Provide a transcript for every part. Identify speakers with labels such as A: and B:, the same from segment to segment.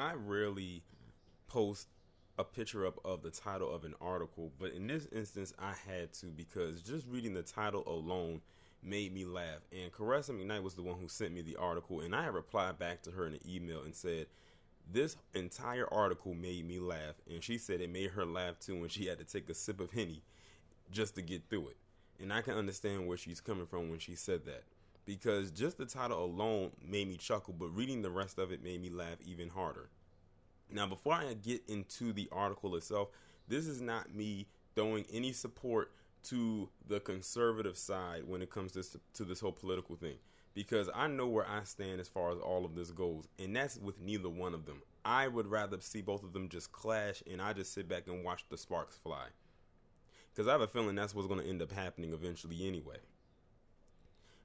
A: I rarely post a picture up of the title of an article, but in this instance, I had to because just reading the title alone made me laugh. And Caressa McKnight was the one who sent me the article, and I had replied back to her in an email and said, this entire article made me laugh. And she said it made her laugh too when she had to take a sip of Henny just to get through it. And I can understand where she's coming from when she said that. Because just the title alone made me chuckle, but reading the rest of it made me laugh even harder. Now, before I get into the article itself, this is not me throwing any support to the conservative side when it comes to this whole political thing. Because I know where I stand as far as all of this goes. And that's with neither one of them. I would rather see both of them just clash and I just sit back and watch the sparks fly. Because I have a feeling that's what's going to end up happening eventually anyway.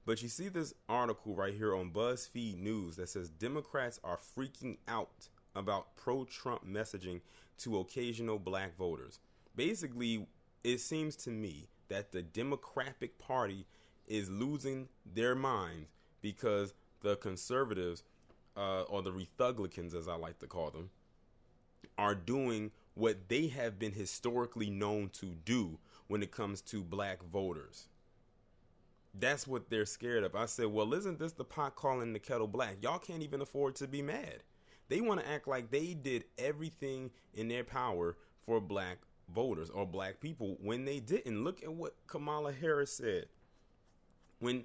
A: But you see this article right here on BuzzFeed News that says Democrats are freaking out about pro-Trump messaging to occasional black voters. Basically, it seems to me that the Democratic Party is losing their minds because the conservatives, or the Republicans as I like to call them, are doing what they have been historically known to do when it comes to black voters. That's what they're scared of. I said, well, isn't this the pot calling the kettle black? Y'all can't even afford to be mad. They want to act like they did everything in their power for black voters or black people when they didn't. Look at what Kamala Harris said when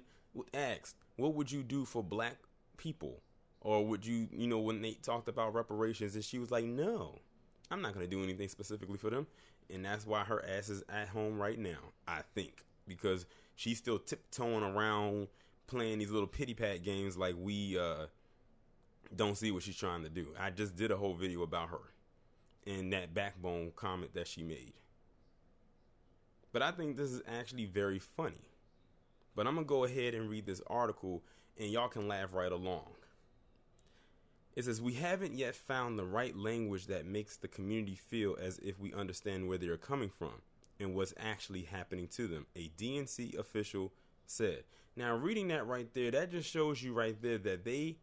A: asked, what would you do for black people? Or would you, when they talked about reparations, and she was like, no, I'm not going to do anything specifically for them. And that's why her ass is at home right now, I think, because she's still tiptoeing around playing these little pity pat games like we don't see what she's trying to do. I just did a whole video about her and that backbone comment that she made. But I think this is actually very funny. But I'm going to go ahead and read this article and y'all can laugh right along. It says, we haven't yet found the right language that makes the community feel as if we understand where they are coming from and what's actually happening to them, a DNC official said. Now, reading that right there, that just shows you right there that they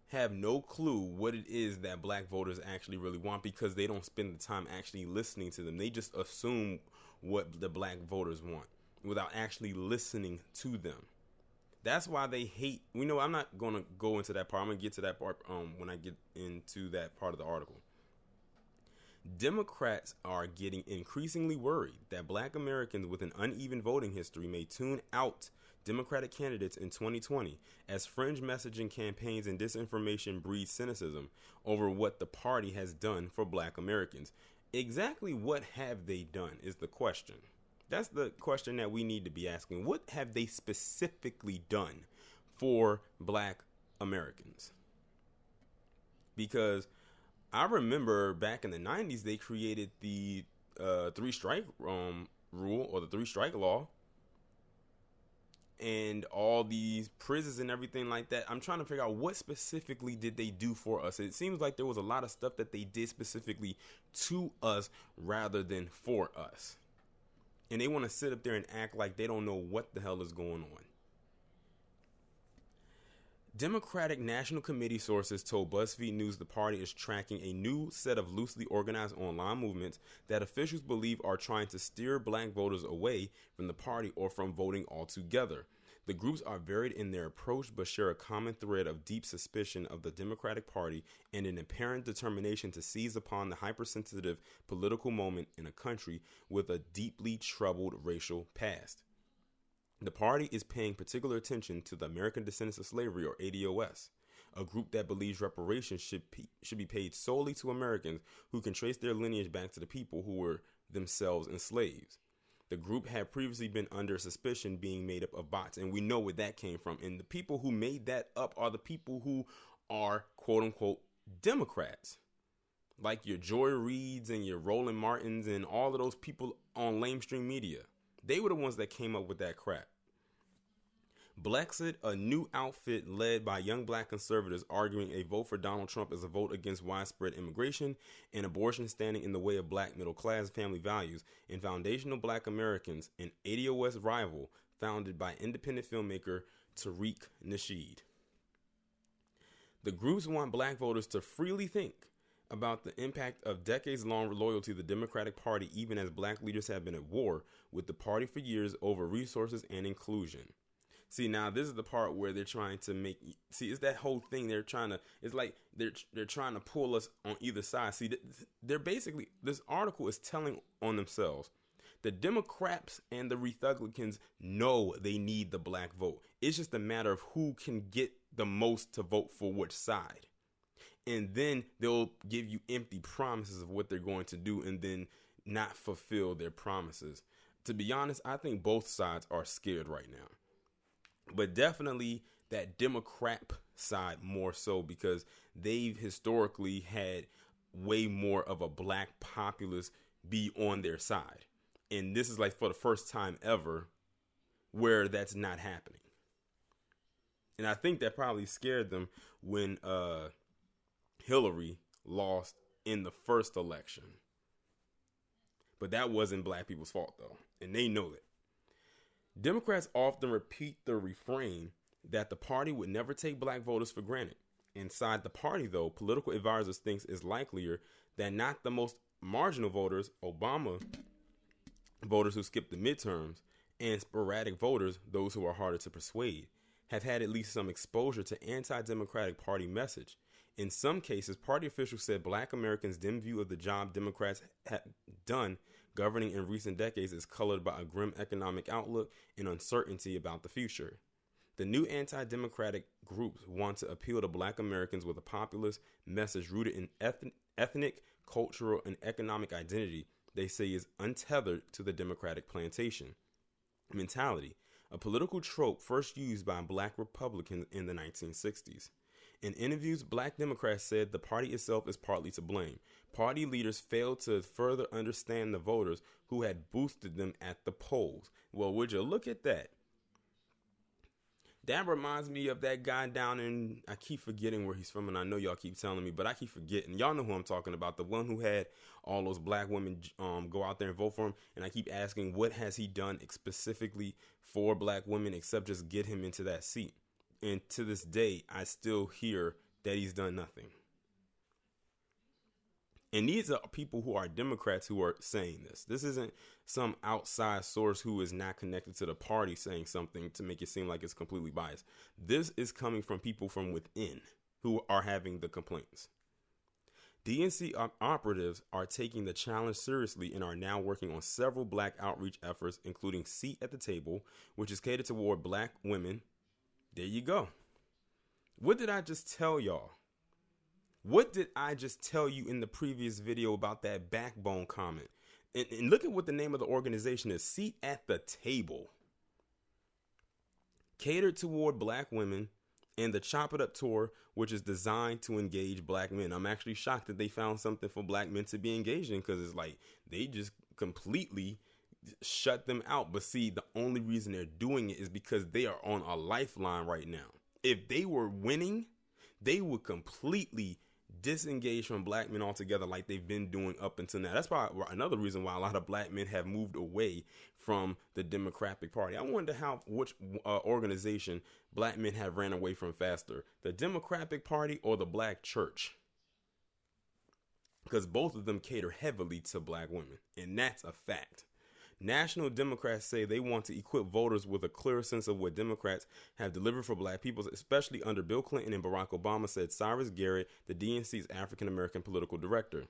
A: have no clue what it is that black voters actually really want because they don't spend the time actually listening to them. They just assume what the black voters want without actually listening to them. That's why they hate. I'm not going to go into that part. I'm going to get to that part when I get into that part of the article. Democrats are getting increasingly worried that black Americans with an uneven voting history may tune out Democratic candidates in 2020 as fringe messaging campaigns and disinformation breed cynicism over what the party has done for black Americans. Exactly what have they done is the question. That's the question that we need to be asking. What have they specifically done for black Americans? Because I remember back in the 90s, they created the three-strike rule or the three-strike law and all these prisons and everything like that. I'm trying to figure out what specifically did they do for us. It seems like there was a lot of stuff that they did specifically to us rather than for us. And they want to sit up there and act like they don't know what the hell is going on. Democratic National Committee sources told BuzzFeed News the party is tracking a new set of loosely organized online movements that officials believe are trying to steer black voters away from the party or from voting altogether. The groups are varied in their approach but share a common thread of deep suspicion of the Democratic Party and an apparent determination to seize upon the hypersensitive political moment in a country with a deeply troubled racial past. The party is paying particular attention to the American Descendants of Slavery, or ADOS, a group that believes reparations should be paid solely to Americans who can trace their lineage back to the people who were themselves enslaved. The group had previously been under suspicion being made up of bots, and we know where that came from. And the people who made that up are the people who are, quote-unquote, Democrats. Like your Joy Reids and your Roland Martins and all of those people on lamestream media. They were the ones that came up with that crap. Blexit, a new outfit led by young black conservatives arguing a vote for Donald Trump is a vote against widespread immigration and abortion standing in the way of black middle-class family values, and Foundational Black Americans, an ADOS rival founded by independent filmmaker Tariq Nasheed. The groups want black voters to freely think about the impact of decades-long loyalty to the Democratic Party, even as black leaders have been at war with the party for years over resources and inclusion. See, now this is the part where they're trying to make. See, it's that whole thing they're trying to. It's like they're trying to pull us on either side. See, they're basically, this article is telling on themselves. The Democrats and the Republicans know they need the black vote. It's just a matter of who can get the most to vote for which side. And then they'll give you empty promises of what they're going to do and then not fulfill their promises. To be honest, I think both sides are scared right now. But definitely that Democrat side more so, because they've historically had way more of a black populace be on their side. And this is like for the first time ever where that's not happening. And I think that probably scared them when Hillary lost in the first election. But that wasn't black people's fault, though. And they know that. Democrats often repeat the refrain that the party would never take black voters for granted. Inside the party, though, political advisors think it's likelier that not the most marginal voters, Obama voters who skipped the midterms, and sporadic voters, those who are harder to persuade, have had at least some exposure to anti-Democratic Party message. In some cases, party officials said black Americans' dim view of the job Democrats have done governing in recent decades is colored by a grim economic outlook and uncertainty about the future. The new anti-democratic groups want to appeal to black Americans with a populist message rooted in ethnic, cultural, and economic identity they say is untethered to the Democratic plantation mentality, a political trope first used by black Republicans in the 1960s. In interviews, black Democrats said the party itself is partly to blame. Party leaders failed to further understand the voters who had boosted them at the polls. Well, would you look at that? That reminds me of that guy down in, I keep forgetting where he's from, and I know y'all keep telling me, but I keep forgetting. Y'all know who I'm talking about, the one who had all those black women go out there and vote for him, and I keep asking, what has he done specifically for black women except just get him into that seat? And to this day, I still hear that he's done nothing. And these are people who are Democrats who are saying this. This isn't some outside source who is not connected to the party saying something to make it seem like it's completely biased. This is coming from people from within who are having the complaints. DNC operatives are taking the challenge seriously and are now working on several black outreach efforts, including Seat at the Table, which is catered toward black women. There you go. What did I just tell y'all? What did I just tell you in the previous video about that backbone comment? And look at what the name of the organization is. Seat at the Table. Catered toward black women, and the Chop It Up tour, which is designed to engage black men. I'm actually shocked that they found something for black men to be engaged in, because it's like they just completely shut them out. But see, the only reason they're doing it is because they are on a lifeline right now. If they were winning, they would completely disengage from black men altogether, like they've been doing up until now. That's probably another reason why a lot of black men have moved away from the Democratic Party. I wonder which organization black men have ran away from faster, the Democratic Party or the black church, because both of them cater heavily to black women, and that's a fact. National Democrats say they want to equip voters with a clearer sense of what Democrats have delivered for black people, especially under Bill Clinton and Barack Obama, said Cyrus Garrett, the DNC's African-American political director.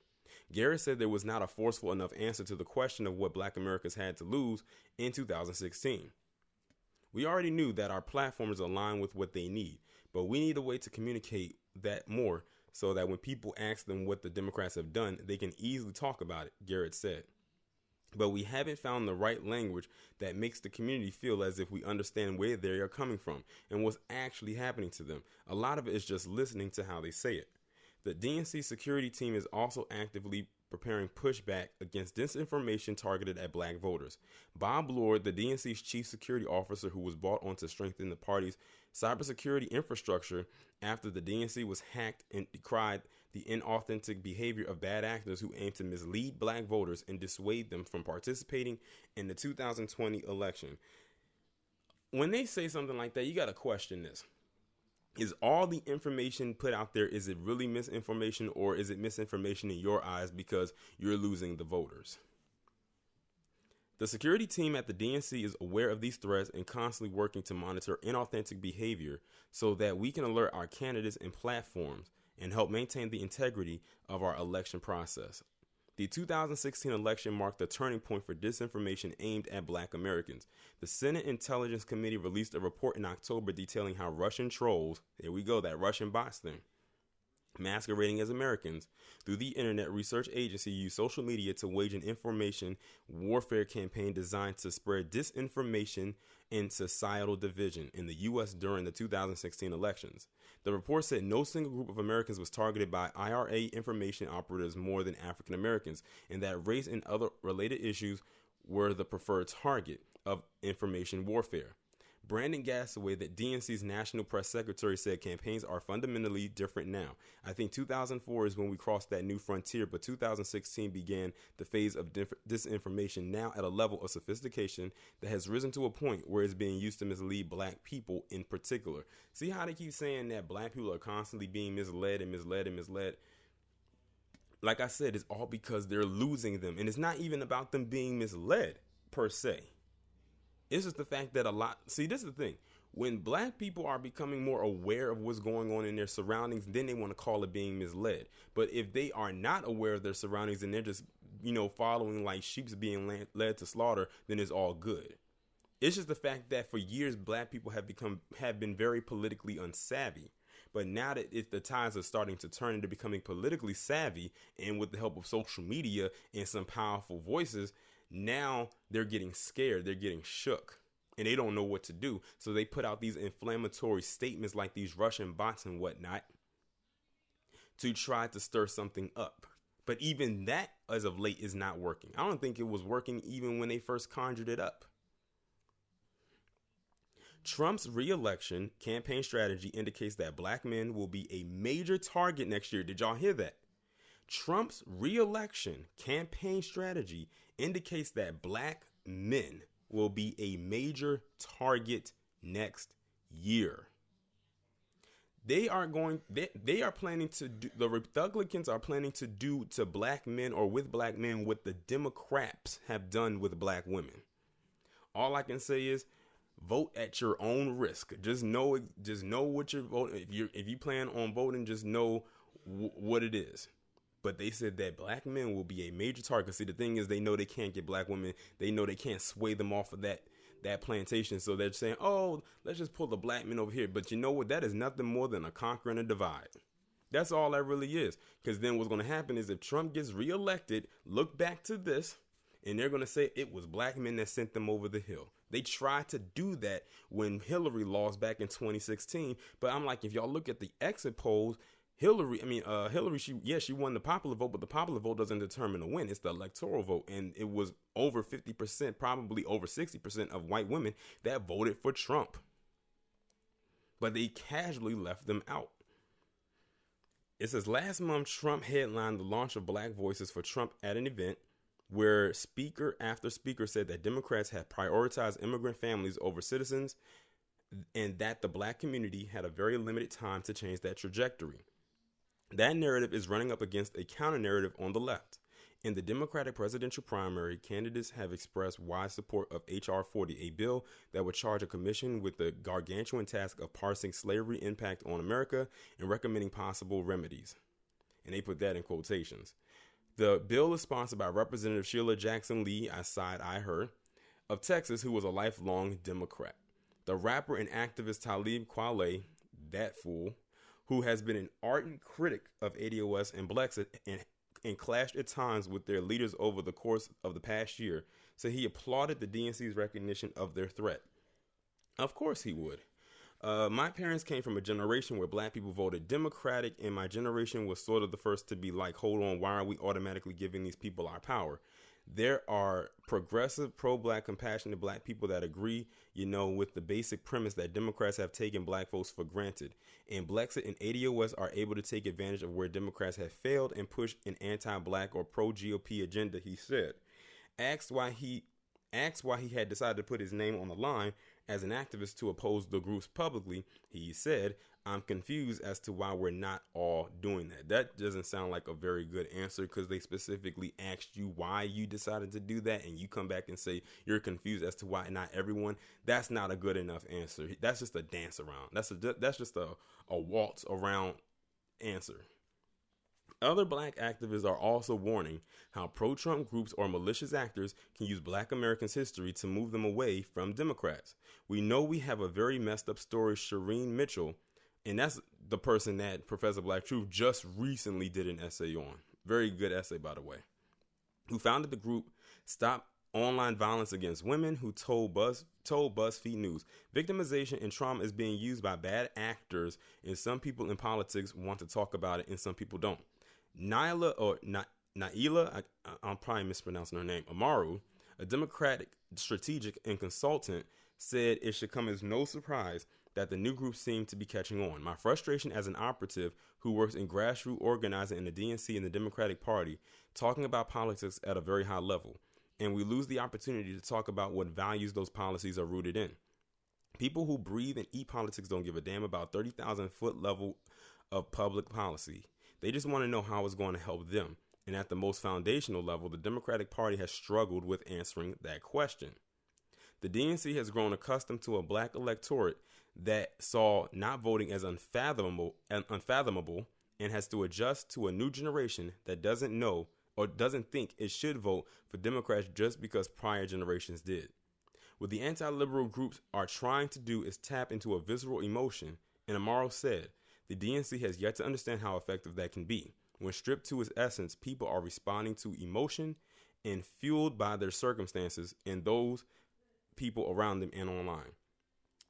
A: Garrett said there was not a forceful enough answer to the question of what black Americans had to lose in 2016. We already knew that our platforms align with what they need, but we need a way to communicate that more so that when people ask them what the Democrats have done, they can easily talk about it, Garrett said. But we haven't found the right language that makes the community feel as if we understand where they are coming from and what's actually happening to them. A lot of it is just listening to how they say it. The DNC security team is also actively preparing pushback against disinformation targeted at black voters. Bob Lord, the DNC's chief security officer who was brought on to strengthen the party's cybersecurity infrastructure after the DNC was hacked, and decried the inauthentic behavior of bad actors who aim to mislead black voters and dissuade them from participating in the 2020 election. When they say something like that, you got to question this. Is all the information put out there, is it really misinformation, or is it misinformation in your eyes because you're losing the voters? The security team at the DNC is aware of these threats and constantly working to monitor inauthentic behavior so that we can alert our candidates and platforms and help maintain the integrity of our election process. The 2016 election marked a turning point for disinformation aimed at Black Americans. The Senate Intelligence Committee released a report in October detailing how Russian trolls, there we go, that Russian bots thing, masquerading as Americans through the internet research agency used social media to wage an information warfare campaign designed to spread disinformation and societal division in the U.S. during the 2016 elections. The report said no single group of Americans was targeted by IRA information operatives more than African Americans, and that race and other related issues were the preferred target of information warfare. Brandon Gassaway, the DNC's national press secretary, said campaigns are fundamentally different now. I think 2004 is when we crossed that new frontier, but 2016 began the phase of disinformation, now at a level of sophistication that has risen to a point where it's being used to mislead Black people in particular. See how they keep saying that Black people are constantly being misled and misled and misled? Like I said, it's all because they're losing them. And it's not even about them being misled per se. It's just the fact that this is the thing. When Black people are becoming more aware of what's going on in their surroundings, then they want to call it being misled. But if they are not aware of their surroundings and they're just, following like sheep's being led to slaughter, then it's all good. It's just the fact that for years, Black people have been very politically unsavvy. But now that the tides are starting to turn into becoming politically savvy, and with the help of social media and some powerful voices, now they're getting scared, they're getting shook, and they don't know what to do. So they put out these inflammatory statements like these Russian bots and whatnot to try to stir something up. But even that, as of late, is not working. I don't think it was working even when they first conjured it up. Trump's re-election campaign strategy indicates that Black men will be a major target next year. Did y'all hear that? Trump's re-election campaign strategy indicates that Black men will be a major target next year. They are planning to do, the Republicans are planning to do to Black men or with Black men what the Democrats have done with Black women. All I can say is vote at your own risk. Just know what you're voting. If you plan on voting, just know what it is. But they said that Black men will be a major target. See, the thing is, they know they can't get Black women. They know they can't sway them off of that plantation. So they're saying, oh, let's just pull the Black men over here. But you know what? That is nothing more than a conquer and a divide. That's all that really is. Because then what's going to happen is if Trump gets reelected, look back to this, and they're going to say it was Black men that sent them over the hill. They tried to do that when Hillary lost back in 2016. But I'm like, if y'all look at the exit polls, Hillary, she won the popular vote, but the popular vote doesn't determine the win. It's the electoral vote. And it was over 50%, probably over 60% of white women that voted for Trump. But they casually left them out. It says last month, Trump headlined the launch of Black Voices for Trump at an event where speaker after speaker said that Democrats had prioritized immigrant families over citizens and that the Black community had a very limited time to change that trajectory. That narrative is running up against a counter narrative on the left. In the Democratic presidential primary, candidates have expressed wide support of H.R. 40, a bill that would charge a commission with the gargantuan task of parsing slavery impact on America and recommending possible remedies. And they put that in quotations. The bill is sponsored by Representative Sheila Jackson Lee, I her, of Texas, who was a lifelong Democrat. The rapper and activist Talib Kweli, that fool, who has been an ardent critic of ADOS and Brexit and clashed at times with their leaders over the course of the past year, said he applauded the DNC's recognition of their threat. Of course he would. My parents came from a generation where Black people voted Democratic, and my generation was sort of the first to be like, hold on, why are we automatically giving these people our power? There are progressive, pro-Black, compassionate Black people that agree, with the basic premise that Democrats have taken Black folks for granted. And Brexit and ADOS are able to take advantage of where Democrats have failed and push an anti-Black or pro-GOP agenda, he said. Asked why he had decided to put his name on the line, As an activist to oppose the groups publicly, he said, "I'm confused as to why we're not all doing that." That doesn't sound like a very good answer, because they specifically asked you why you decided to do that, and you come back and say you're confused as to why not everyone. That's not a good enough answer. That's just a dance around. That's just a waltz around answer. Other black activists are also warning how pro-Trump groups or malicious actors can use black Americans' history to move them away from Democrats. We know we have a very messed up story, Shireen Mitchell, and that's the person that Professor Black Truth just recently did an essay on. Very good essay, by the way. Who founded the group Stop Online Violence Against Women, who told BuzzFeed News, "Victimization and trauma is being used by bad actors, and some people in politics want to talk about it and some people don't." Naila, I'm probably mispronouncing her name, Amaru, a Democratic strategic and consultant, said it should come as no surprise that the new group seemed to be catching on. "My frustration as an operative who works in grassroots organizing in the DNC and the Democratic Party, talking about politics at a very high level, and we lose the opportunity to talk about what values those policies are rooted in. People who breathe and eat politics don't give a damn about 30,000-foot level of public policy. They just want to know how it's going to help them. And at the most foundational level, the Democratic Party has struggled with answering that question. The DNC has grown accustomed to a black electorate that saw not voting as unfathomable and has to adjust to a new generation that doesn't know or doesn't think it should vote for Democrats just because prior generations did. What the anti-liberal groups are trying to do is tap into a visceral emotion," and Amaro said, "The DNC has yet to understand how effective that can be. When stripped to its essence, people are responding to emotion and fueled by their circumstances and those people around them and online.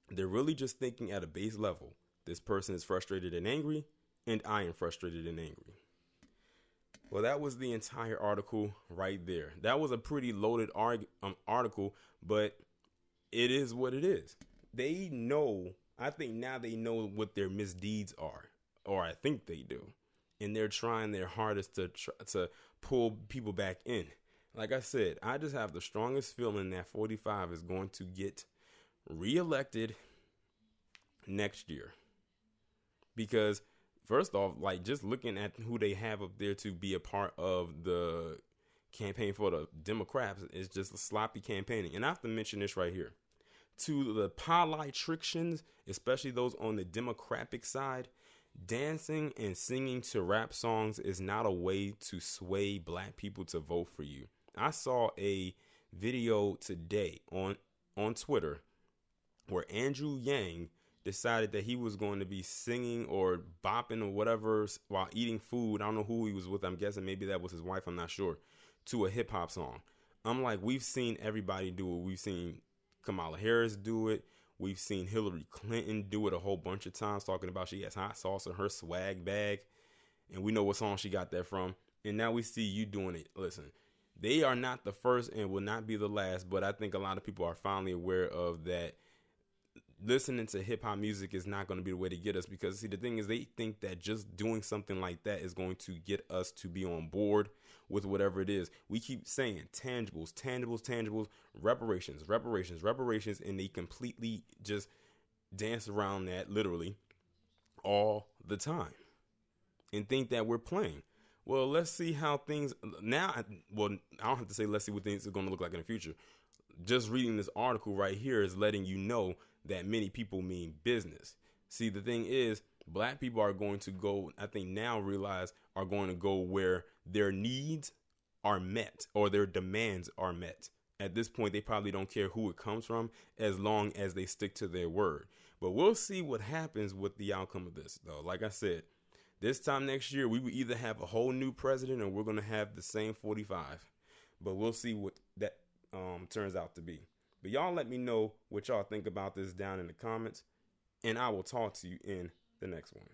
A: They're really just thinking at a base level. This person is frustrated and angry, and I am frustrated and angry." Well, that was the entire article right there. That was a pretty loaded article, but it is what it is. They know, I think now they know what their misdeeds are, or I think they do. And they're trying their hardest to pull people back in. Like I said, I just have the strongest feeling that 45 is going to get reelected next year. Because first off, like just looking at who they have up there to be a part of the campaign for the Democrats is just a sloppy campaigning. And I have to mention this right here. To the politicians, especially those on the Democratic side, dancing and singing to rap songs is not a way to sway black people to vote for you. I saw a video today on Twitter where Andrew Yang decided that he was going to be singing or bopping or whatever while eating food. I don't know who he was with. I'm guessing maybe that was his wife. I'm not sure. To a hip hop song. I'm like, we've seen everybody do it. We've seen Kamala Harris do it. We've seen Hillary Clinton do it a whole bunch of times, talking about she has hot sauce in her swag bag. And we know what song she got that from. And now we see you doing it. Listen, they are not the first and will not be the last. But I think a lot of people are finally aware of that. Listening to hip hop music is not going to be the way to get us, because see, the thing is, they think that just doing something like that is going to get us to be on board with whatever it is. We keep saying tangibles, reparations, and they completely just dance around that literally all the time and think that we're playing. Well, let's see how things now. Well, I don't have to say let's see what things are going to look like in the future. Just reading this article right here is letting you know that many people mean business. See, the thing is, black people are going to go, I think now realize, are going to go where their needs are met or their demands are met. At this point, they probably don't care who it comes from as long as they stick to their word. But we'll see what happens with the outcome of this, though. Like I said, this time next year, we will either have a whole new president or we're going to have the same 45. But we'll see what that turns out to be. But y'all let me know what y'all think about this down in the comments, and I will talk to you in the next one.